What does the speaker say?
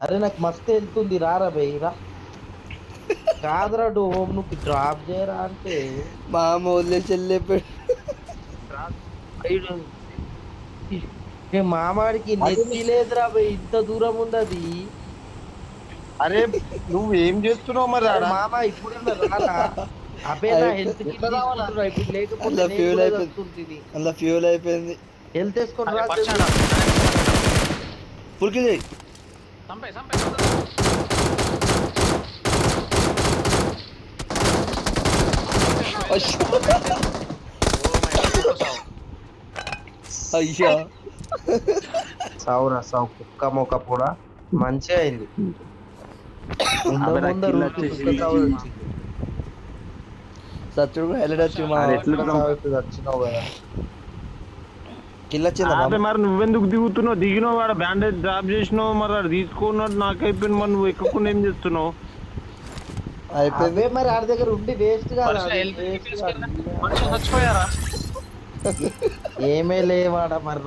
అరే నాకు మస్తు వెళ్తుంది రారా బయ్ రా. కాదురా డోమ్ నువ్వు డ్రాప్ చేయరా అంటే మా అమ్మ వదిలేసి వెళ్ళిపోయాడు. ఈడు- ఏ మామాడికి నెత్తి లేదురా బయ్, ఇంత దూరం ఉంది అది. అరే నువ్వు ఏం చేస్తున్నావు మరి అరే ఆడ? మామ ఇప్పుడన్నా రారా. అబే నా హెల్త్ కిట్ ఎట్లా రావాలా? తీసుకుంటున్నా ఇప్పుడు, లేకపోతే అందులో నేను ఫ్యూల్ కూడా అయిపోయింది, చస్తుంటిని. అందులో ఫ్యూల్ అయిపోయింది. హెల్త్ వేసుకొని రా. ఫుల్ కిల్ చేయి. అయ్యా సావురా సావు కుక్క మొక్క కూడా మంచిగా అయింది. అబే నాకు ముందర kill ఉరికి వచ్చేసి కుక్క సావు వచ్చింది. సత్యుడు హెల్డ్ వచ్చి మా అరే కుక్క సావు అవుతుంది, వచ్చినావు కదా. కిల్ వచ్చిందా అదే మామ? మరి నువ్వెందుకు దిగుతున్నావు? దిగినావు వాడు బ్యాండేజ్ డ్రాప్ చేసినావు, మరి వాడు తీసుకున్నాడు నాకైపోయింది. మరి నువ్వు ఎక్కకుండా ఏం చేస్తున్నావు? అయిపోయింది. అవే మరి ఆడి దగ్గర ఉండి వేస్ట్ కాదు, వేస్ట్ కాదు. ఏమే లేవాడ మరి